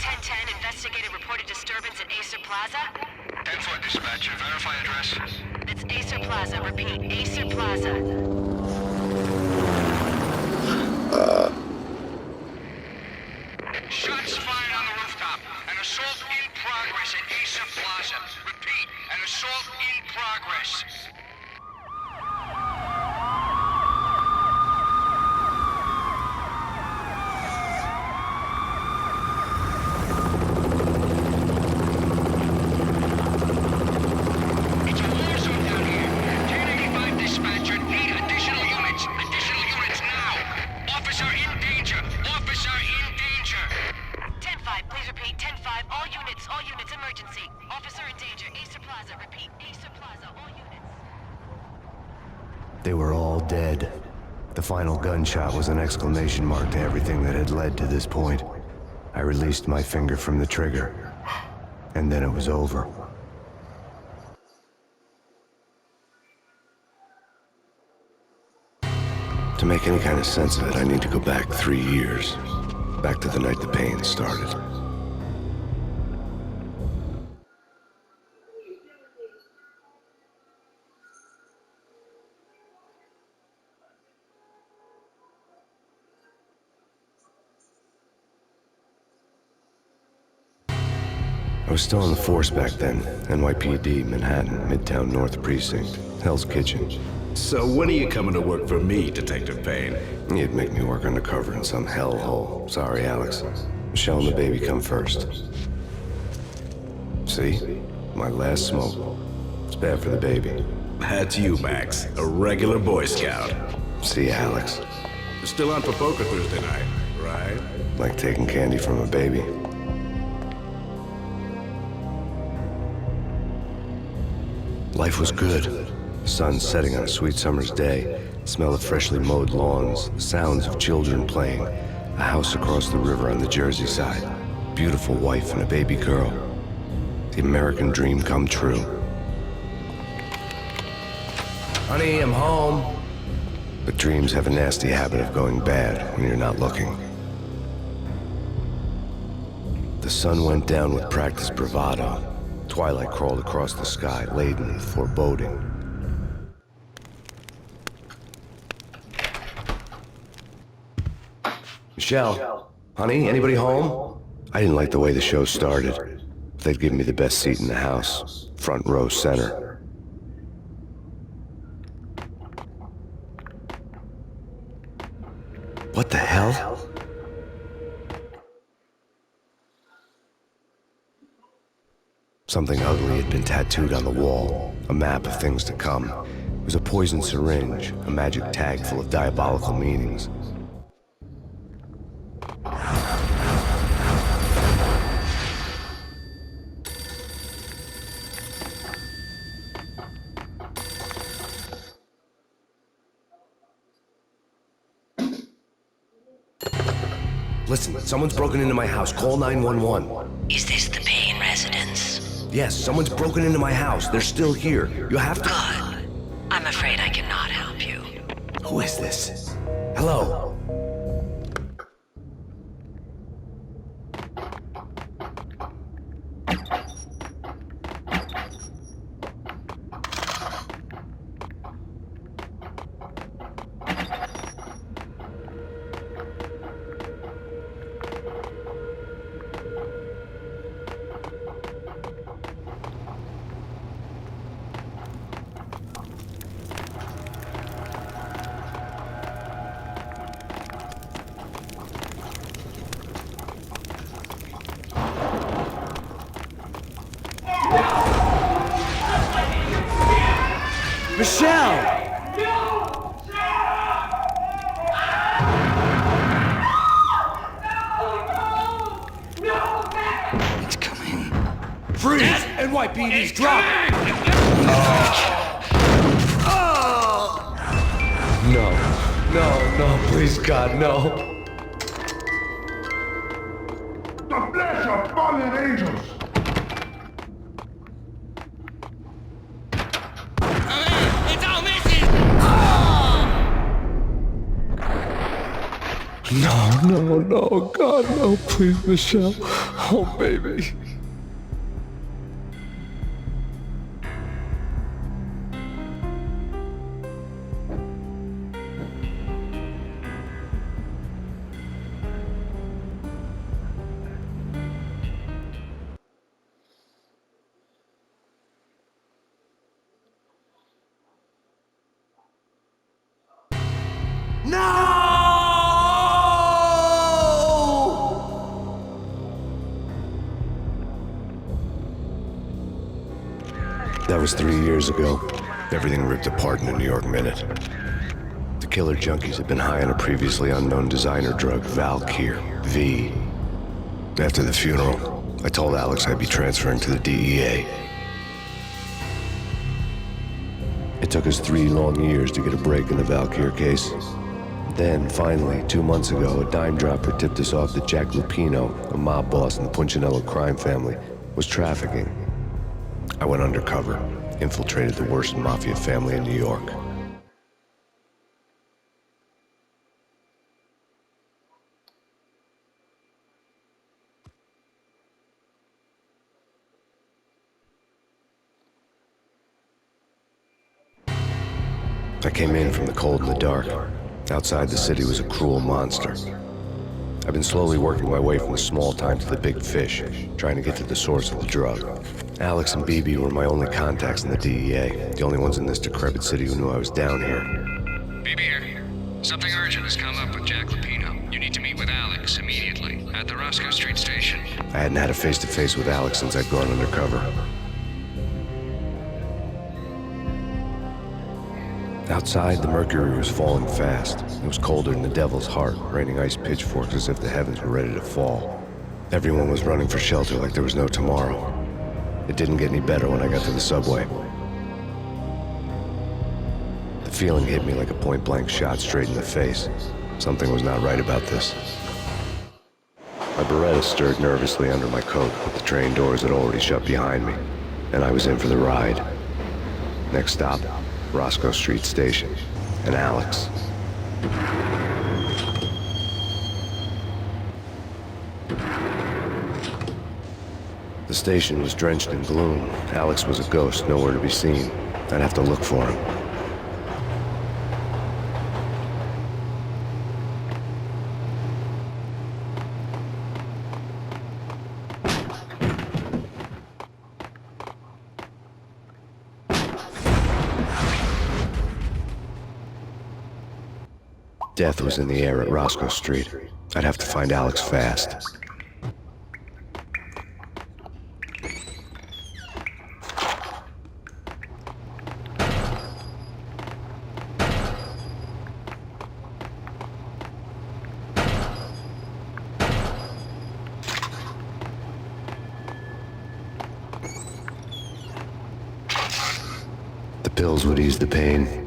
1010, investigated reported disturbance at Acer Plaza. 10-4 dispatcher, verify address. It's Acer Plaza, repeat, Acer Plaza. Shots fired on the rooftop. An assault in progress at Acer Plaza. Repeat, an assault in progress. It's a war zone down here. 1085 dispatcher, need additional units. Additional units now. Officer in danger. Officer in danger. 10-5, please repeat, 10-5, all units, emergency. Officer in danger, Acer Plaza, repeat, Acer Plaza, all units. They were all dead. The final gunshot was an exclamation mark to everything that had led to this point. I released my finger from the trigger, and then it was over. To make any kind of sense of it, I need to go back 3 years. Back to the night the Payne started. I was still on the force back then. NYPD, Manhattan, Midtown North Precinct, Hell's Kitchen. So when are you coming to work for me, Detective Payne? You'd make me work undercover in some hellhole. Sorry, Alex. Michelle and the baby come first. See? My last smoke. It's bad for the baby. That's you, Max. A regular Boy Scout. See, Alex. Still on for poker Thursday night, right? Like taking candy from a baby. Life was good. The sun setting on a sweet summer's day. The smell of freshly mowed lawns. The sounds of children playing. A house across the river on the Jersey side. Beautiful wife and a baby girl. The American dream come true. Honey, I'm home. But dreams have a nasty habit of going bad when you're not looking. The sun went down with practiced bravado. Twilight crawled across the sky, laden with foreboding. Michelle, honey, anybody home? I didn't like the way the show started. They'd given me the best seat in the house, front row center. What the hell? Something ugly had been tattooed on the wall, a map of things to come. It was a poison syringe, a magic tag full of diabolical meanings. Listen, someone's broken into my house. Call 911. Is this the Payne residence? Yes, someone's broken into my house. They're still here. You have to... Good. I'm afraid I cannot help you. Who is this? Hello? Michelle! It's coming. Freeze! NYPD's drop! No, please God, no. The flesh of fallen angels! No, God, no, please, Michelle. Oh, baby. That was 3 years ago. Everything ripped apart in a New York minute. The killer junkies had been high on a previously unknown designer drug, Valkyr, V. After the funeral, I told Alex I'd be transferring to the DEA. It took us 3 long years to get a break in the Valkyr case. Then, finally, 2 months ago, a dime dropper tipped us off that Jack Lupino, a mob boss in the Punchinello crime family, was trafficking. I went undercover, infiltrated the worst mafia family in New York. I came in from the cold and the dark. Outside the city was a cruel monster. I've been slowly working my way from the small time to the big fish, trying to get to the source of the drug. Alex and BB were my only contacts in the DEA, the only ones in this decrepit city who knew I was down here. BB here. Something urgent has come up with Jack Lupino. You need to meet with Alex immediately at the Roscoe Street station. I hadn't had a face-to-face with Alex since I'd gone undercover. Outside, the mercury was falling fast. It was colder than the devil's heart, raining ice pitchforks as if the heavens were ready to fall. Everyone was running for shelter like there was no tomorrow. It didn't get any better when I got to the subway. The feeling hit me like a point-blank shot straight in the face. Something was not right about this. My Beretta stirred nervously under my coat, but the train doors had already shut behind me, and I was in for the ride. Next stop, Roscoe Street Station, and Alex. The station was drenched in gloom. Alex was a ghost, nowhere to be seen. I'd have to look for him. Death was in the air at Roscoe Street. I'd have to find Alex fast. The pills would ease the pain.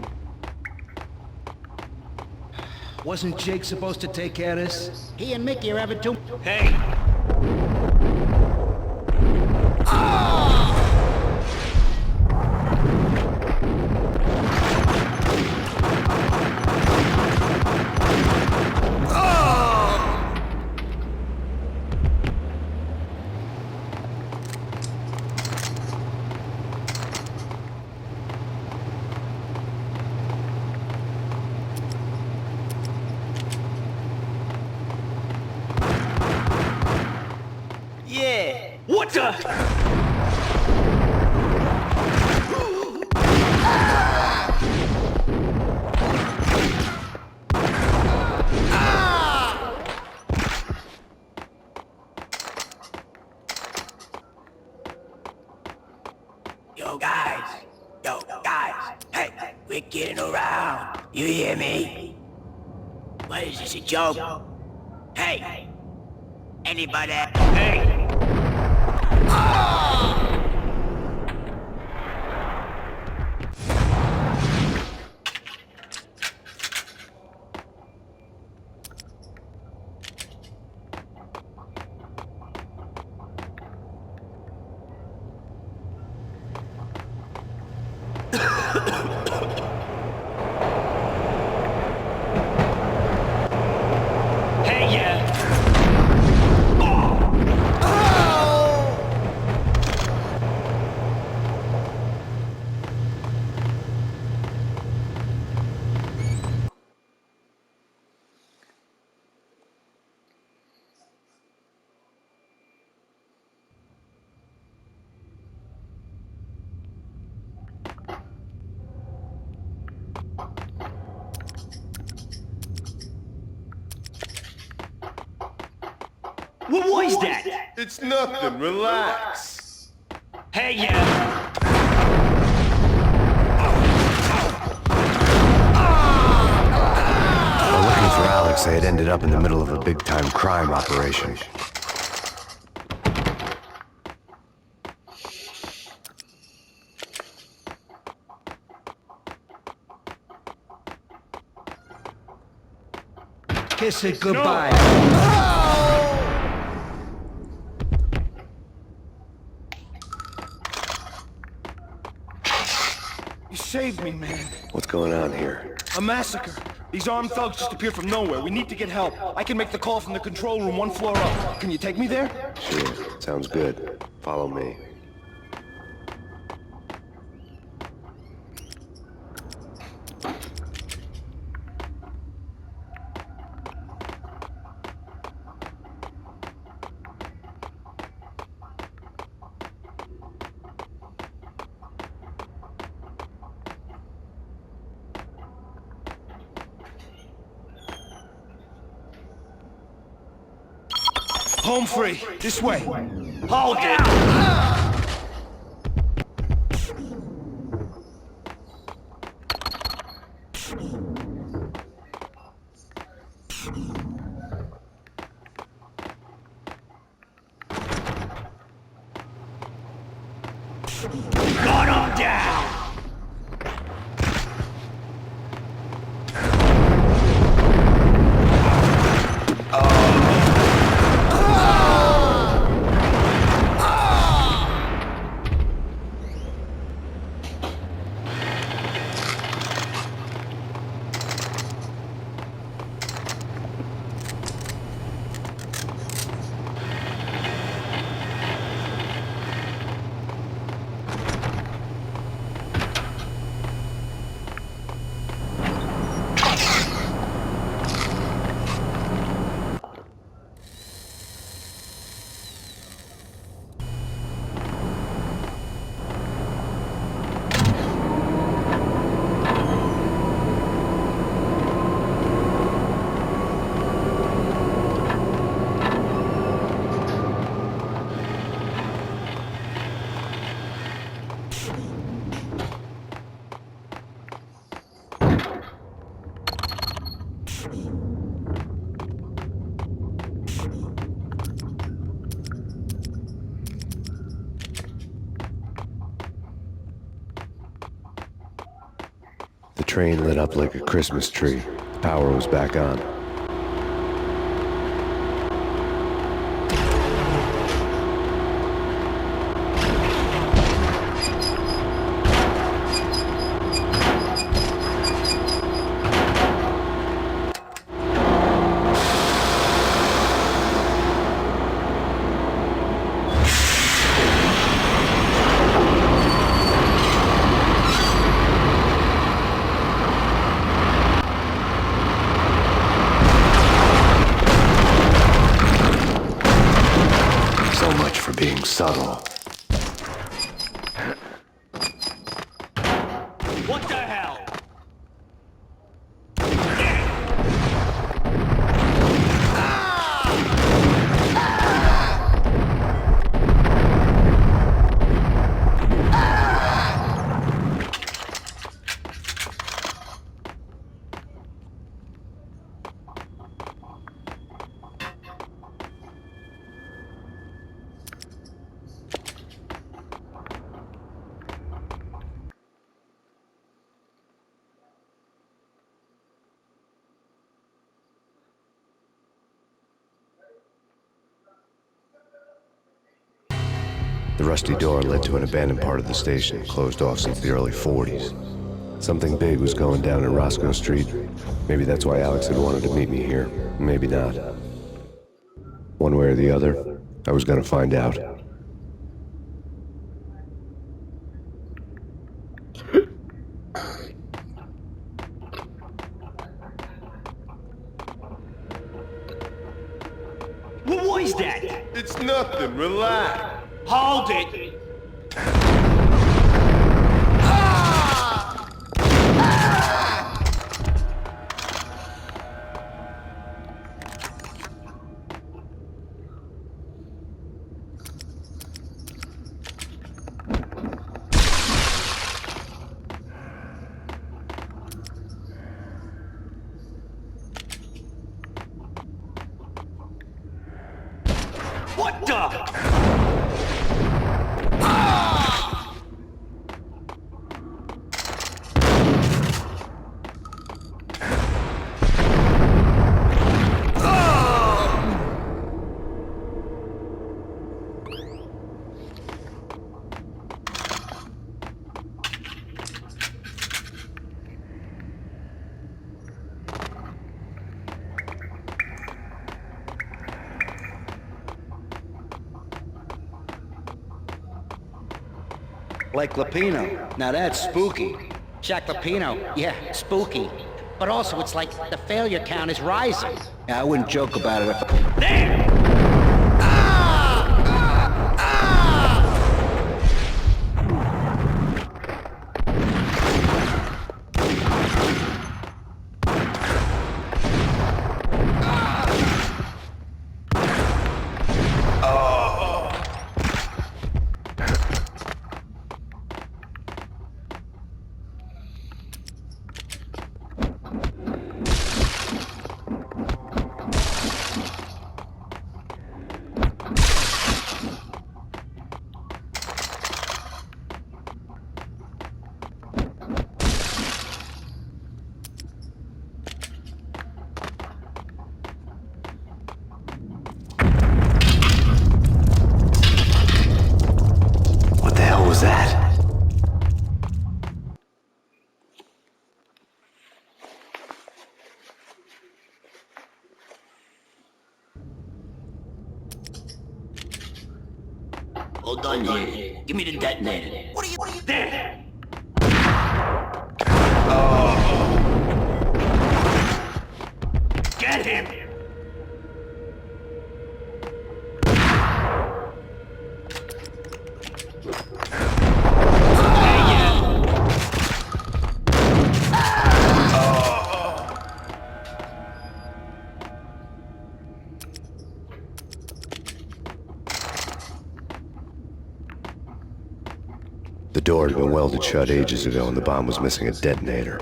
Wasn't Jake supposed to take care of this? He and Mickey are having too... Hey! Yeah! What the? Yo guys, hey, we're getting around. You hear me? What is this, a joke? Hey, anybody? Hey! Hey, yeah! What was that? It's nothing. Relax. Hey, yeah. While looking for Alex, they had ended up in the middle of a big-time crime operation. Kiss it goodbye. You saved me, man. What's going on here? A massacre. These armed thugs just appeared from nowhere. We need to get help. I can make the call from the control room 1 floor up. Can you take me there? Sure, sounds good. Follow me. Home free. This way. Hold it! Got him down! The train lit up like a Christmas tree. The power was back on. So much for being subtle. What the hell? The rusty door led to an abandoned part of the station, closed off since the early 40s. Something big was going down in Roscoe Street. Maybe that's why Alex had wanted to meet me here. Maybe not. One way or the other, I was gonna find out. What was that? It's nothing. Relax. Hold it! the? Like Lapino. Now that's spooky. Jack Lapino, yeah, spooky. But also, it's like the failure count is rising. Yeah, I wouldn't joke about it if... There! What the hell was that? Hold on here. Give me the detonator. What are you there? Get him! The door had been welded shut ages ago and the bomb was missing a detonator.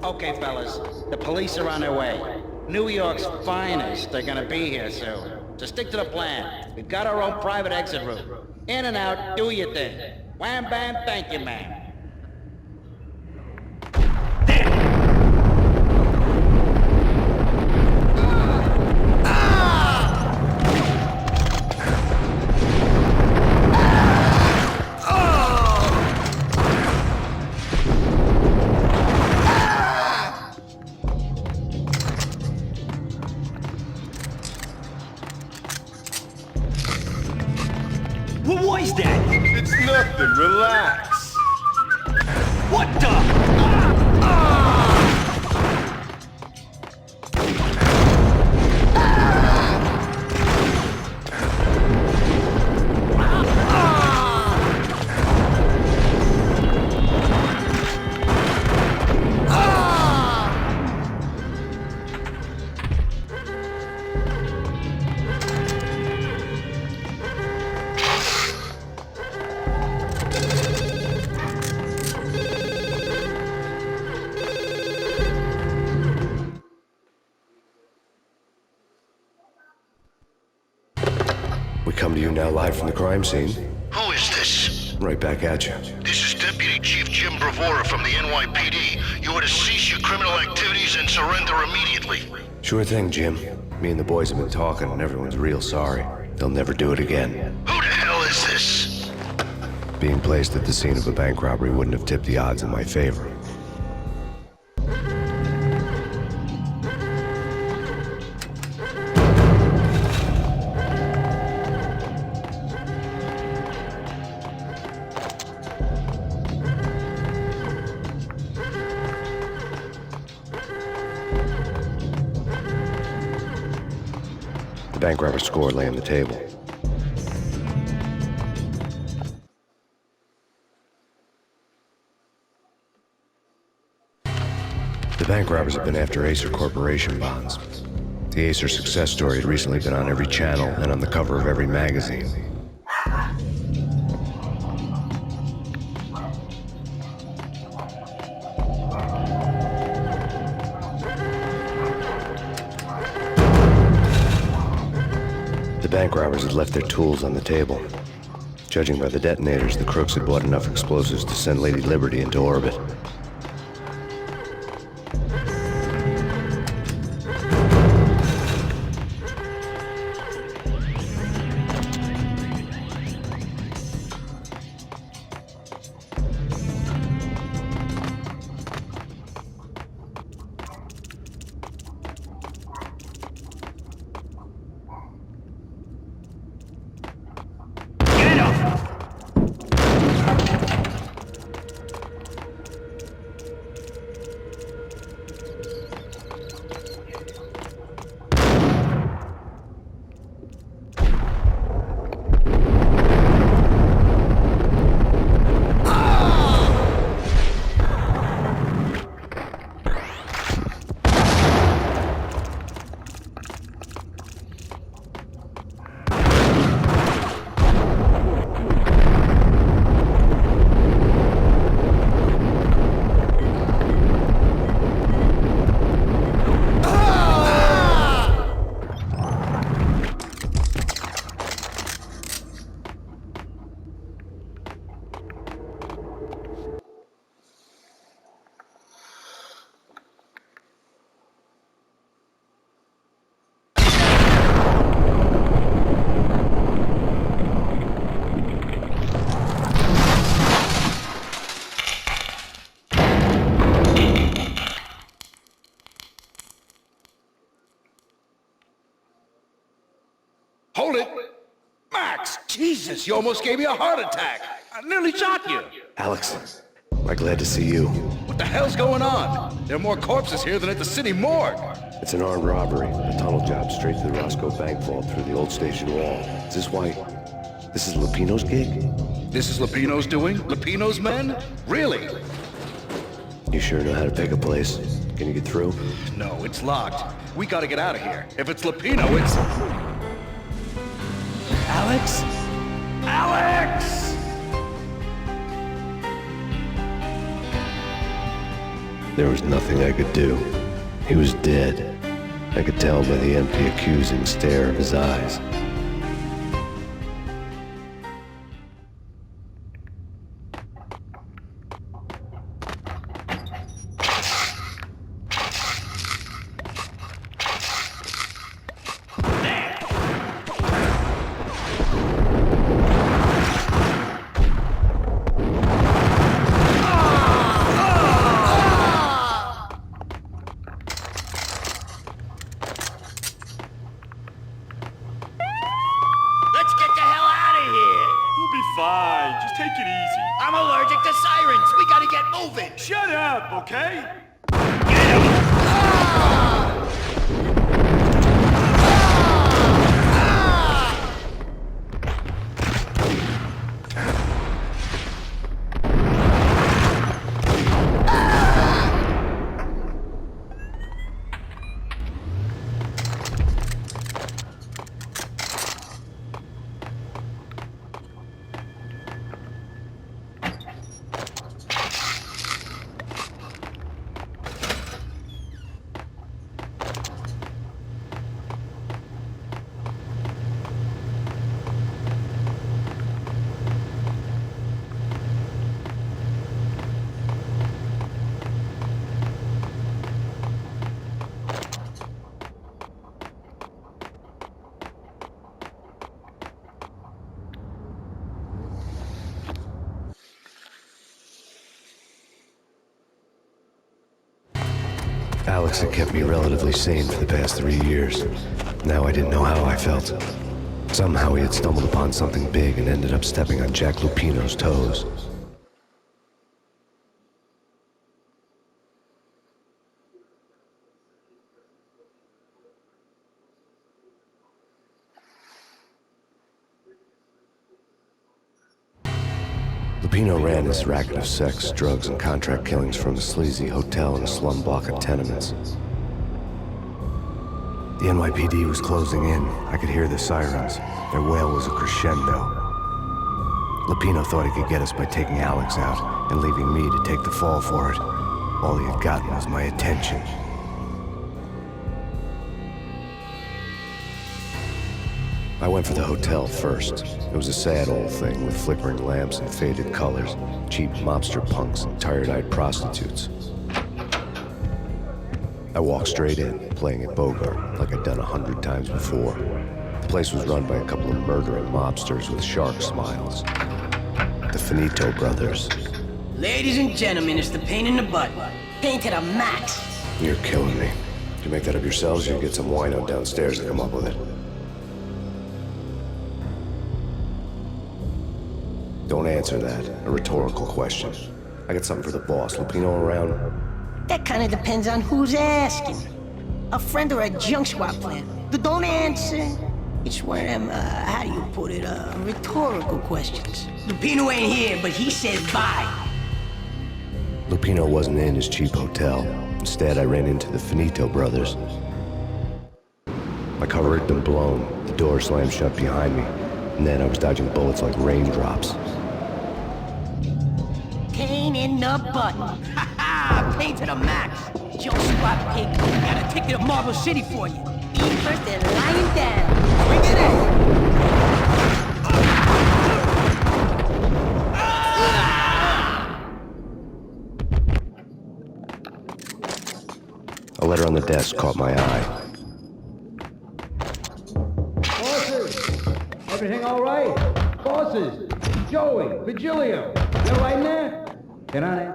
Okay, fellas, the police are on their way. New York's finest are gonna be here soon. So stick to the plan. We've got our own private exit route. In and out, do your thing. Wham bam, thank you, ma'am. What was that? It's nothing, relax. What the? We come to you now live from the crime scene. Who is this? Right back at you. This is Deputy Chief Jim Bravura from the NYPD. You are to cease your criminal activities and surrender immediately. Sure thing, Jim. Me and the boys have been talking and everyone's real sorry. They'll never do it again. Who the hell is this? Being placed at the scene of a bank robbery wouldn't have tipped the odds in my favor. The bank robber's score lay on the table. The bank robbers have been after Acer Corporation bonds. The Acer success story had recently been on every channel and on the cover of every magazine. The bank robbers had left their tools on the table. Judging by the detonators, the crooks had bought enough explosives to send Lady Liberty into orbit. Hold it! Max! Jesus, you almost gave me a heart attack! I nearly shot you! Alex, I'm glad to see you. What the hell's going on? There are more corpses here than at the city morgue! It's an armed robbery, a tunnel job straight to the Roscoe Bank vault through the old station wall. Is this why... this is Lupino's gig? This is Lupino's doing? Lupino's men? Really? You sure know how to pick a place? Can you get through? No, it's locked. We gotta get out of here. If it's Lupino, it's... Alex? Alex! There was nothing I could do. He was dead. I could tell by the empty, accusing stare of his eyes. Fine, just take it easy. I'm allergic to sirens. We gotta get moving. Shut up, okay? Alex had kept me relatively sane for the past 3 years. Now I didn't know how I felt. Somehow he had stumbled upon something big and ended up stepping on Jack Lupino's toes. Lupino ran his racket of sex, drugs, and contract killings from a sleazy hotel in a slum block of tenements. The NYPD was closing in. I could hear the sirens. Their wail was a crescendo. Lupino thought he could get us by taking Alex out and leaving me to take the fall for it. All he had gotten was my attention. I went for the hotel first. It was a sad old thing with flickering lamps and faded colors, cheap mobster punks and tired-eyed prostitutes. I walked straight in, playing at Bogart like I'd done 100 times before. The place was run by a couple of murdering mobsters with shark smiles. The Finito brothers. Ladies and gentlemen, it's the Payne in the butt. Payne to the max. You're killing me. Did you make that up yourselves, or you get some wino downstairs to come up with it? Don't answer that. A rhetorical question. I got something for the boss. Lupino around? That kind of depends on who's asking. A friend or a junk swap plan. But don't answer. It's one of them, how do you put it, rhetorical questions. Lupino ain't here, but he says bye. Lupino wasn't in his cheap hotel. Instead, I ran into the Finito brothers. My cover had been blown. The door slammed shut behind me. And then I was dodging bullets like raindrops. Payne in the butt. Ha ha! Payne to the max. Junk swap pig. Got a ticket to Marble City for you. Be first and lying down. Bring it in. A letter on the desk caught my eye. Bosses! Everything all right? Bosses! Joey! Vigilio! You right in there? Get on it.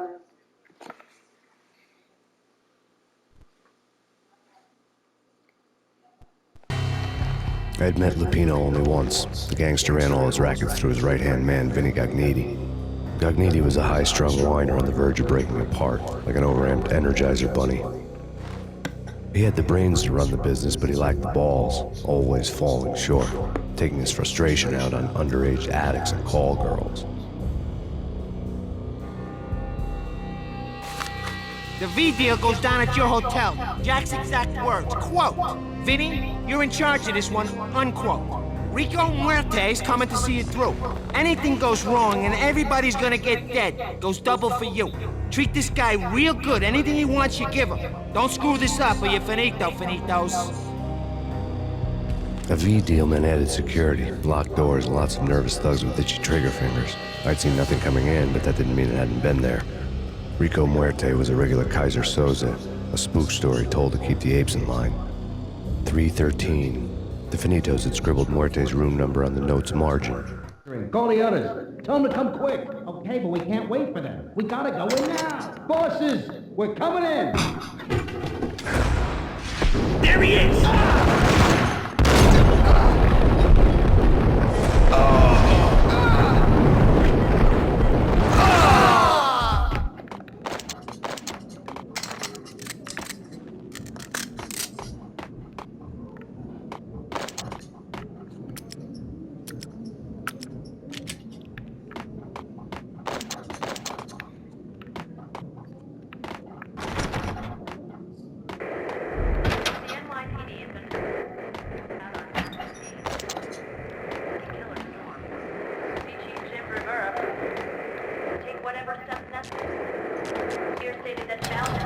I had met Lupino only once. The gangster ran all his rackets through his right-hand man, Vinny Gagnetti. Gagnetti was a high-strung whiner on the verge of breaking apart, like an overamped Energizer bunny. He had the brains to run the business, but he lacked the balls, always falling short, taking his frustration out on underage addicts and call girls. The V deal goes down at your hotel. Jack's exact words, quote, "Vinny, you're in charge of this one," unquote. Rico Muerte's coming to see it through. Anything goes wrong and everybody's gonna get dead, goes double for you. Treat this guy real good. Anything he wants, you give him. Don't screw this up or you're finito, finitos. A V deal meant added security, locked doors, and lots of nervous thugs with itchy trigger fingers. I'd seen nothing coming in, but that didn't mean it hadn't been there. Rico Muerte was a regular Kaiser Soze, a spook story told to keep the apes in line. 313. The Finitos had scribbled Muerte's room number on the note's margin. Call the others. Tell them to come quick. Okay, but we can't wait for them. We gotta go in now. Bosses, we're coming in. There he is! Here stated that bound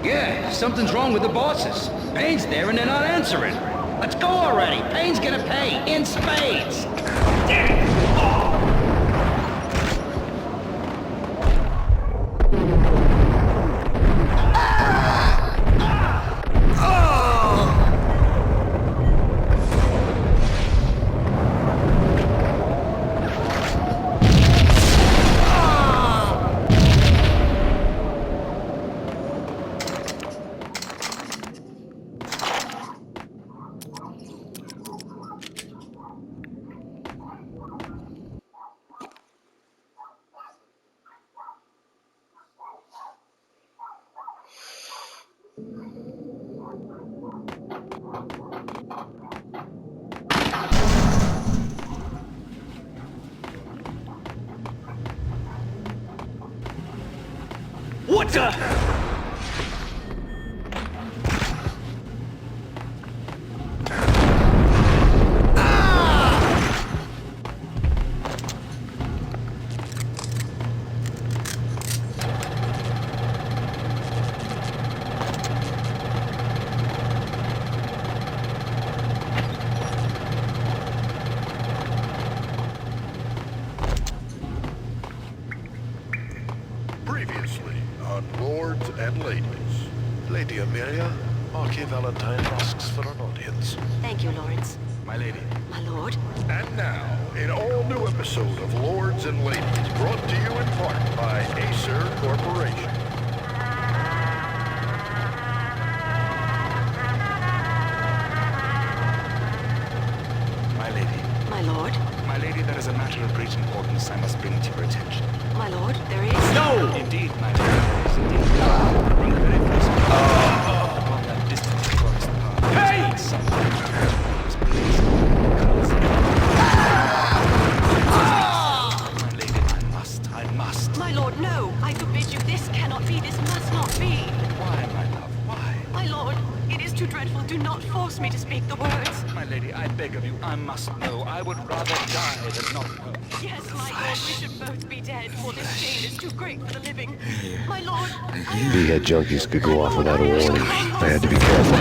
Yeah, something's wrong with the bosses. Payne's there and they're not answering. Let's go already. Payne's gonna pay in spades. What the? Previously on Lords and Ladies. Lady Amelia, Marquis Valentine asks for an audience. Thank you, Lawrence. My lady. My lord? And now, an all-new episode of Lords and Ladies, brought to you in part by Acer Corporation. My lady. My lord? My lady, there is a matter of great importance I must bring to your attention. My lord, there is... No! Indeed, my lady, there is indeed. From the very first upon that distant forest path. Hey! My lady, I must. My lord, no! I forbid you. This cannot be. This must not be. Why, my love, why? My lord, it is too dreadful. Do not force me to speak the words. My lady, I beg of you, I must know. I would rather die than not know. Yes, my lord, we should both be dead, for this shame is too great for the living. My lord, The junkies could go off without a warning. I had to be careful.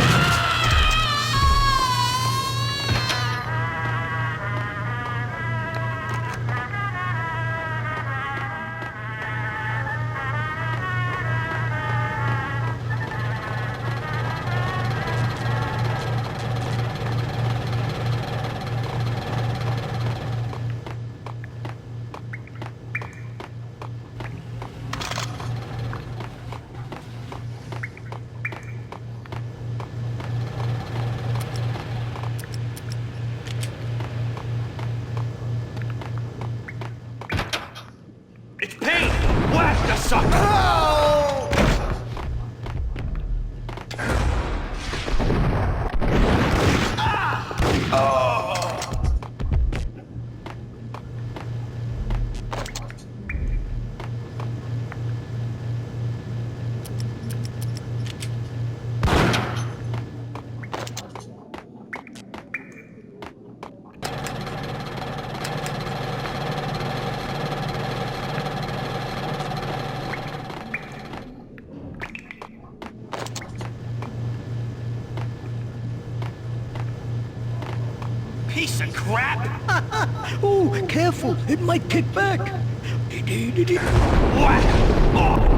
It's Payne! Whack the sucker! Piece of crap! Oh, careful, it might kick back. What? Oh.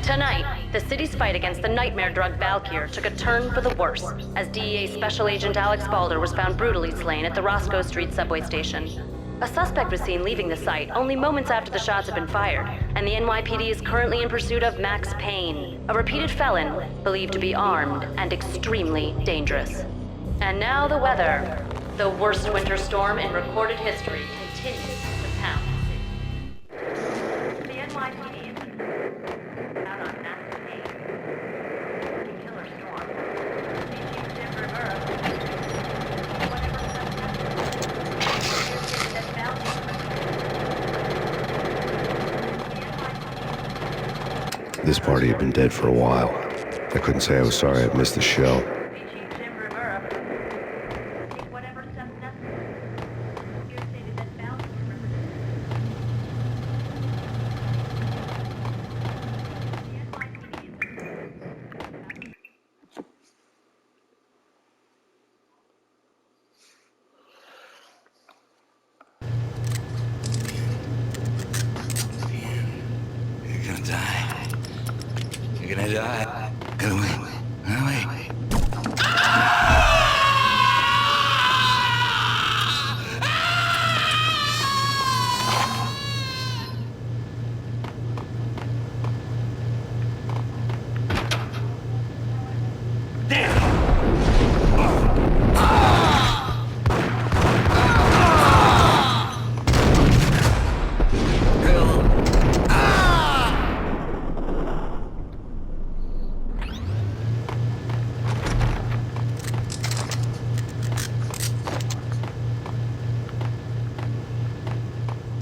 Tonight, the city's fight against the nightmare drug Valkyr took a turn for the worse, as DEA Special Agent Alex Balder was found brutally slain at the Roscoe Street subway station. A suspect was seen leaving the site only moments after the shots had been fired, and the NYPD is currently in pursuit of Max Payne, a repeated felon believed to be armed and extremely dangerous. And now the weather. The worst winter storm in recorded history continues to pound the city. The NYPD is out on Max Payne. Killer storm. Rivera. This party had been dead for a while. I couldn't say I was sorry I'd missed the show. You're gonna die. You're gonna die. Get away. Get away.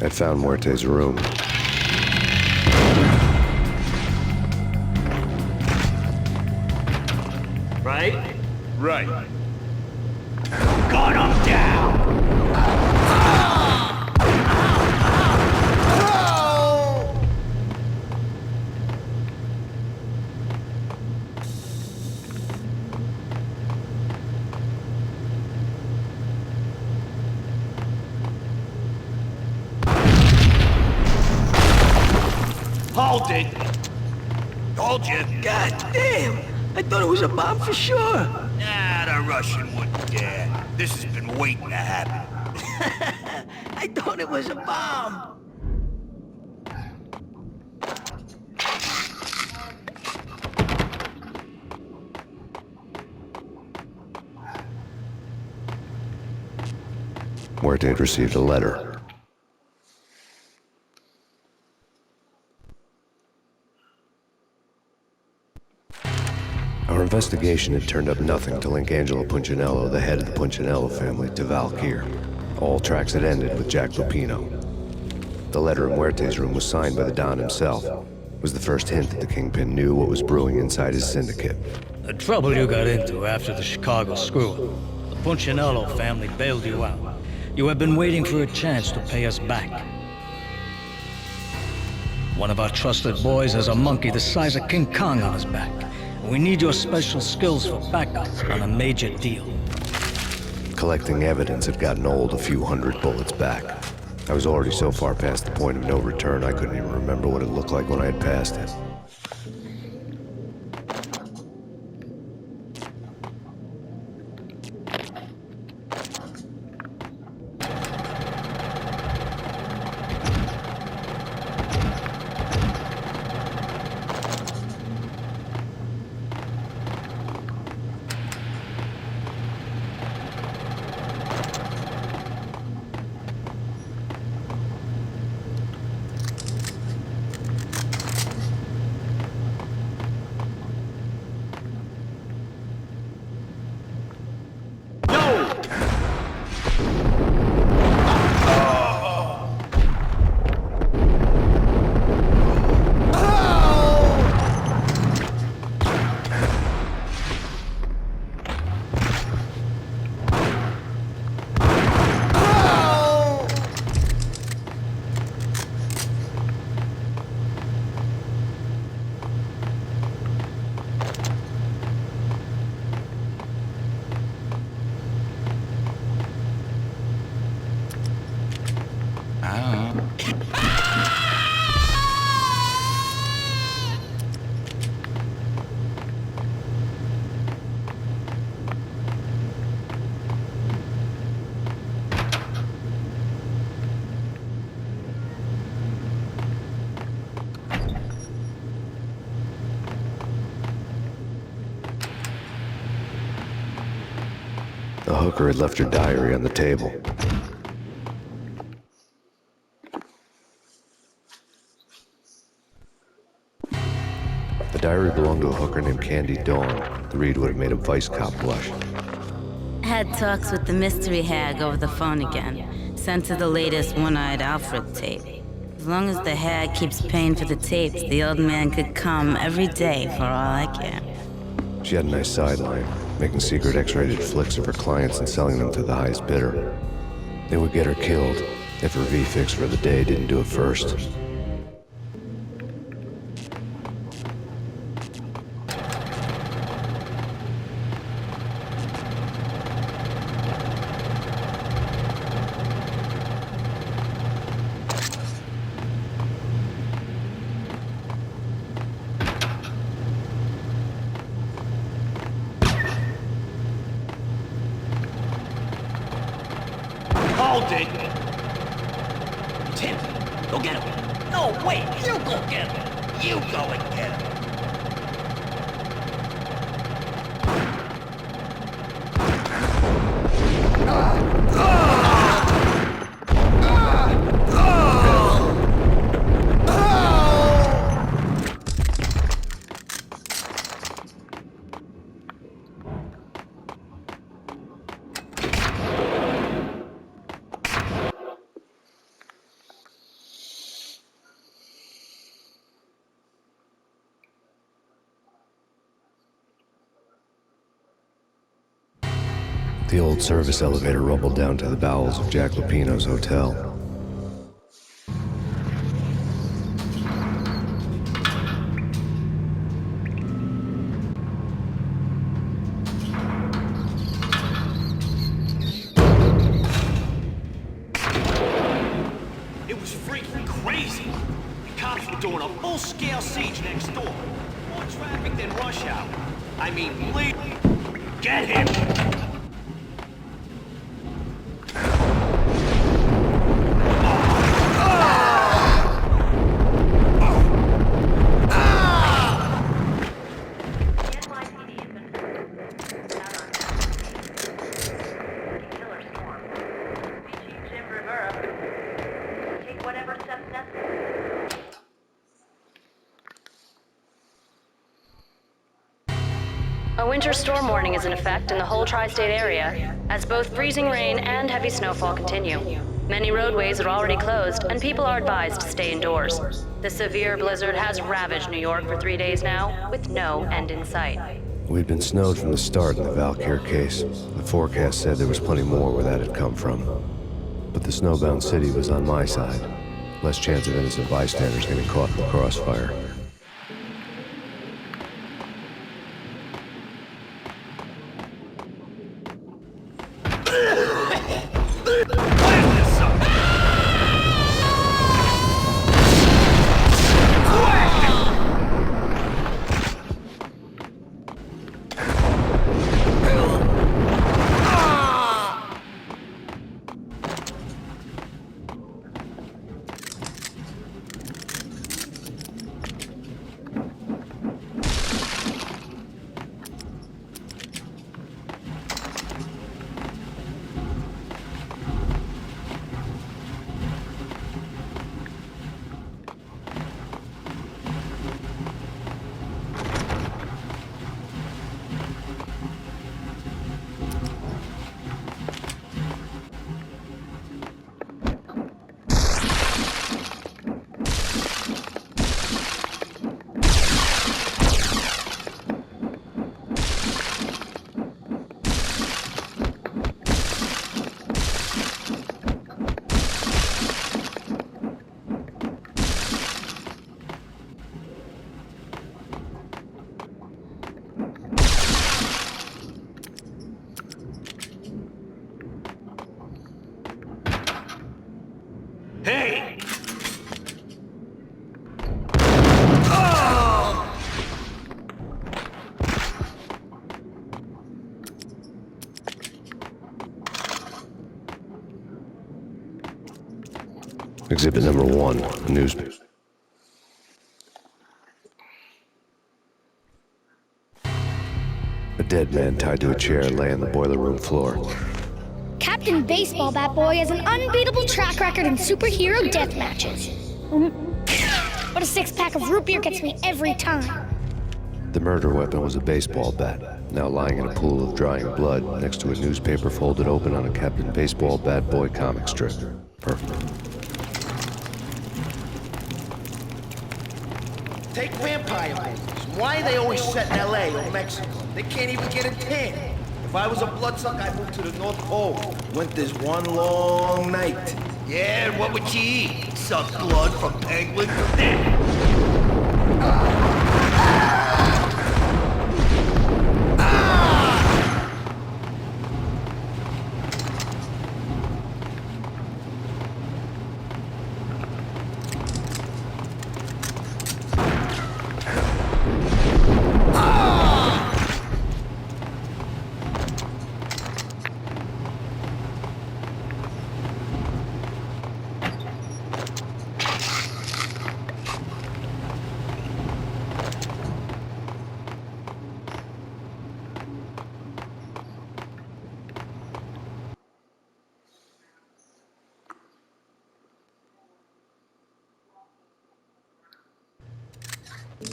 I'd found Muerte's room. Right? Right. Gun him down! Hold it! Told you. God damn! I thought it was a bomb for sure. Nah, the Russian wouldn't dare. This has been waiting to happen. I thought it was a bomb. Muerte had received a letter. Our investigation had turned up nothing to link Angelo Punchinello, the head of the Punchinello family, to Valkyr. All tracks had ended with Jack Lupino. The letter in Muerte's room was signed by the Don himself. It was the first hint that the Kingpin knew what was brewing inside his syndicate. The trouble you got into after the Chicago screw-up. The Punchinello family bailed you out. You have been waiting for a chance to pay us back. One of our trusted boys has a monkey the size of King Kong on his back. We need your special skills for backup on a major deal. Collecting evidence had gotten old a few hundred bullets back. I was already so far past the point of no return I couldn't even remember what it looked like when I had passed it. The hooker had left her diary on the table. The diary belonged to a hooker named Candy Dawn. The read would have made a vice cop blush. Had talks with the mystery hag over the phone again. Sent her the latest one-eyed Alfred tape. As long as the hair keeps paying for the tapes, the old man could come every day for all I care. She had a nice sideline, making secret X-rated flicks of her clients and selling them to the highest bidder. They would get her killed if her V-fix for the day didn't do it first. Hold it! Tim, go get him! No, wait, you go get him! You go and get him! The old service elevator rumbled down to the bowels of Jack Lupino's hotel. It was freaking crazy. The cops were doing a full-scale siege next door. More traffic than rush hour. I mean, please, get him! A winter storm warning is in effect in the whole tri-state area, as both freezing rain and heavy snowfall continue. Many roadways are already closed, and people are advised to stay indoors. The severe blizzard has ravaged New York for 3 days now, with no end in sight. We'd been snowed from the start in the Valkyr case. The forecast said there was plenty more where that had come from. But the snowbound city was on my side. Less chance of innocent bystanders getting caught in the crossfire. Hey! Exhibit number 1, a newspaper. A dead man tied to a chair lay on the boiler room floor. Captain Baseball Bat Boy has an unbeatable track record in superhero death matches. But a 6-pack of root beer gets me every time. The murder weapon was a baseball bat, now lying in a pool of drying blood next to a newspaper folded open on a Captain Baseball Bat Boy comic strip. Perfect. Take vampire movies. Why are they always set in L.A. or Mexico? They can't even get a tan. If I was a bloodsucker, I'd move to the North Pole. Winter's one long night. Yeah, and what would you eat? Suck blood from penguins?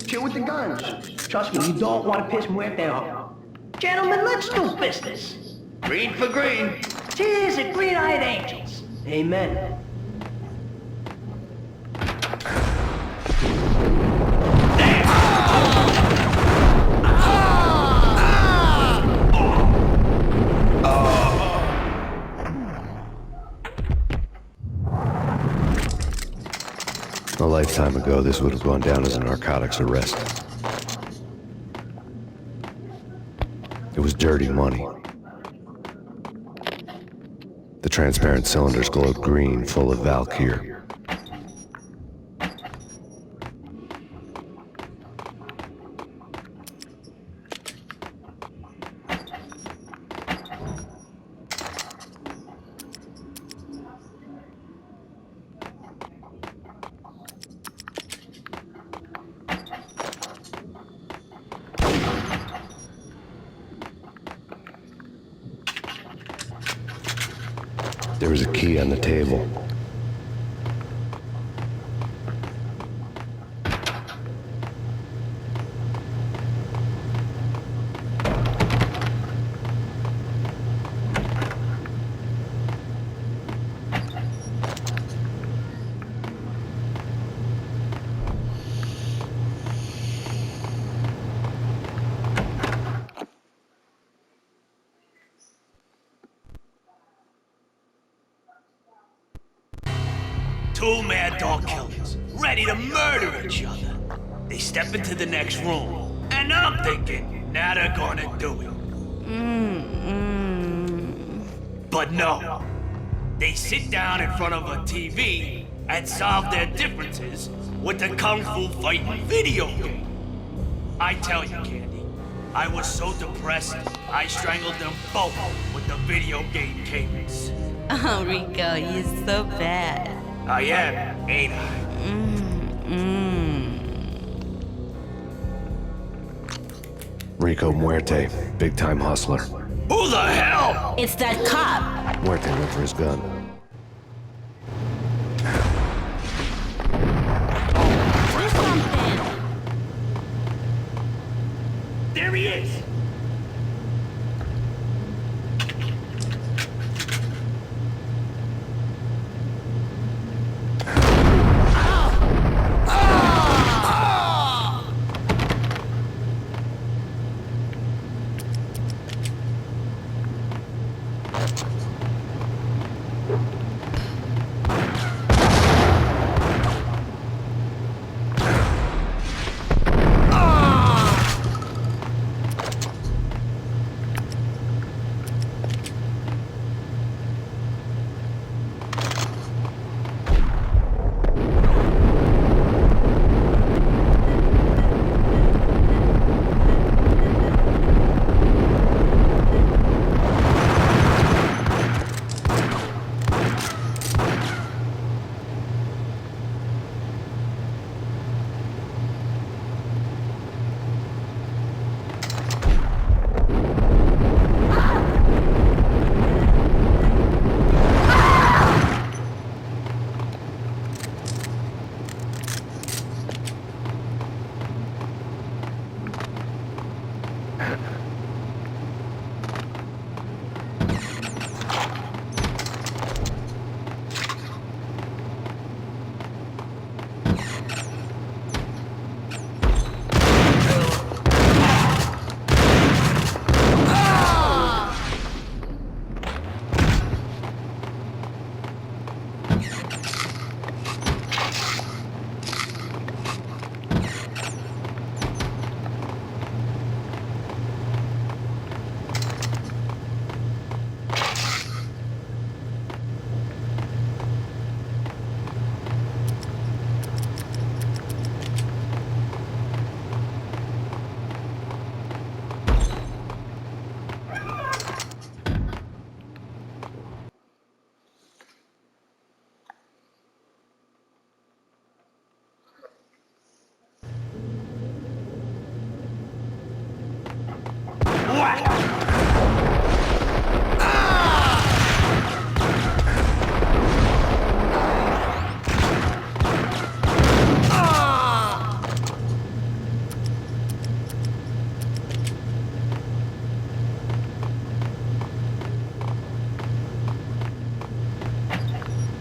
Chill with the guns. Trust me, you don't want to piss Muerte off. Gentlemen, let's do business. Green for green. Cheers at green-eyed angels. Amen. A lifetime ago, this would have gone down as a narcotics arrest. It was dirty money. The transparent cylinders glowed green, full of Valkyr. There was a key on the table. Two mad dog killers, ready to murder each other. They step into the next room, and I'm thinking, now they're gonna do it. But no. They sit down in front of a TV and solve their differences with the Kung Fu fighting video game. I tell you, Candy, I was so depressed, I strangled them both with the video game cadence. Oh, Rico, you're so bad. I am, ain't I? Rico Muerte, big-time hustler. Who the hell? It's that cop. Muerte went for his gun. Do something. There he is.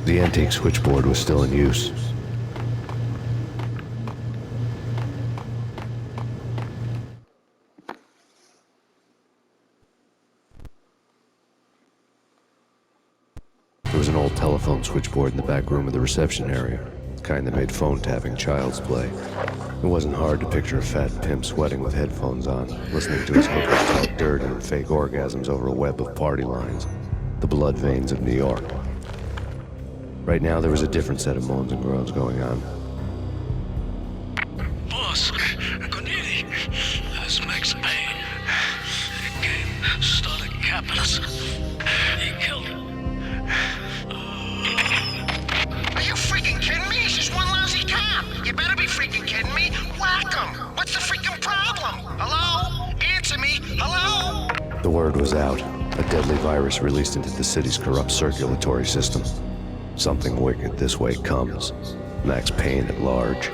The antique switchboard was still in use. There was an old telephone switchboard in the back room of the reception area, the kind that made phone tapping child's play. It wasn't hard to picture a fat pimp sweating with headphones on, listening to his hookers talk dirt and fake orgasms over a web of party lines, the blood veins of New York. Right now, there was a different set of moans and groans going on. Boss, good evening. That's Max Payne. He came, started capping us. He killed him. Are you freaking kidding me? He's just one lousy cop. You better be freaking kidding me. Whack him. What's the freaking problem? Hello? Answer me. Hello? The word was out. A deadly virus released into the city's corrupt circulatory system. Something wicked this way comes. Max Payne at large.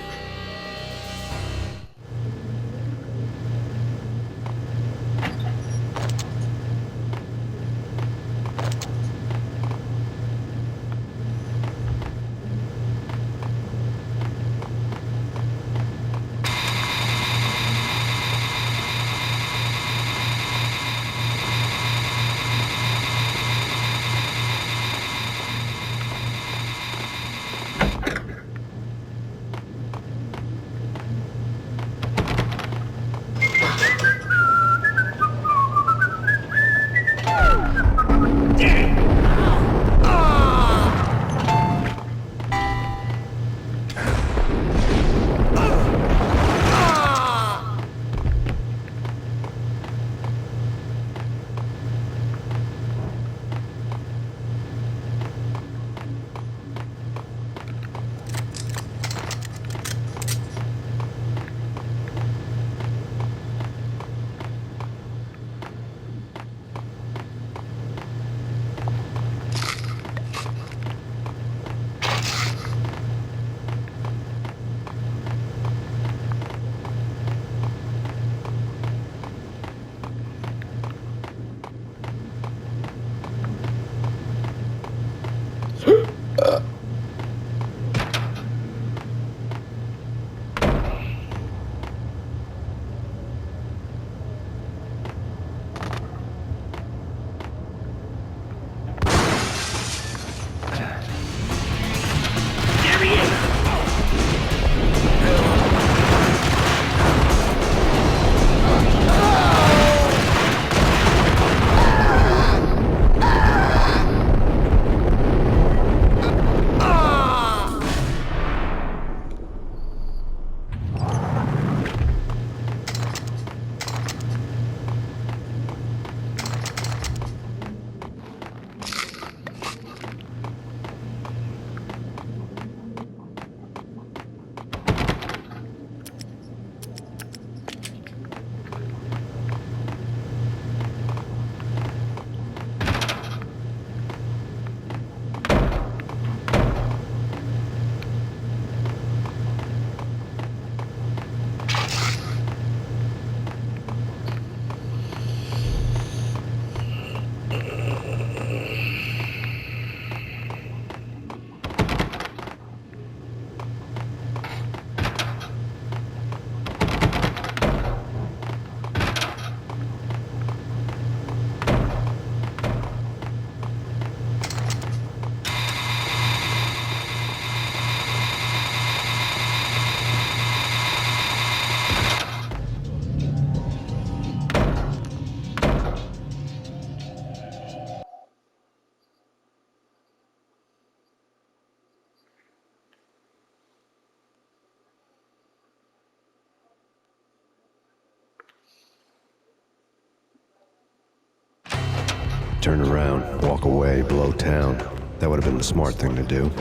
Turn around, walk away, blow town. That would have been the smart thing to do.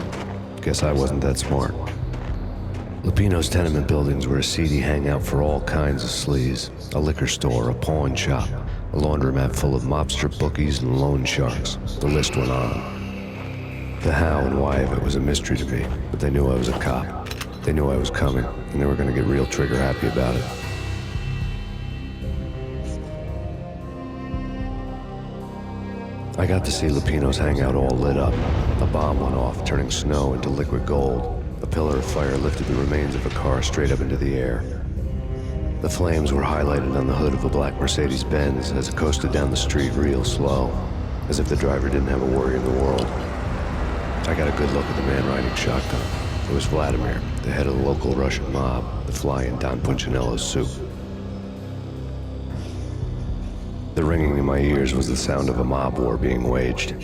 Guess I wasn't that smart. Lupino's tenement buildings were a seedy hangout for all kinds of sleaze. A liquor store, a pawn shop, A laundromat full of mobster bookies and loan sharks. The list went on. The how and why of it was a mystery to me, but they knew I was a cop. They knew I was coming, and they were gonna get real trigger happy about it. I got to see Lupino's hangout all lit up. A bomb went off, turning snow into liquid gold. A pillar of fire lifted the remains of a car straight up into the air. The flames were highlighted on the hood of a black Mercedes-Benz as it coasted down the street real slow, as if the driver didn't have a worry in the world. I got a good look at the man riding shotgun. It was Vladimir, the head of the local Russian mob, the fly in Don Punchinello's soup. The ringing in my ears was the sound of a mob war being waged.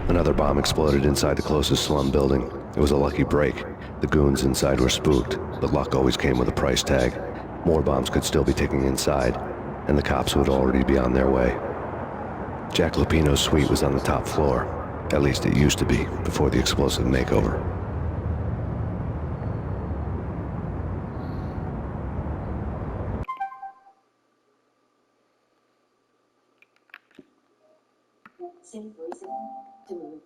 Another bomb exploded inside the closest slum building. It was a lucky break. The goons inside were spooked, but luck always came with a price tag. More bombs could still be ticking inside, and the cops would already be on their way. Jack Lupino's suite was on the top floor. At least it used to be, before the explosive makeover.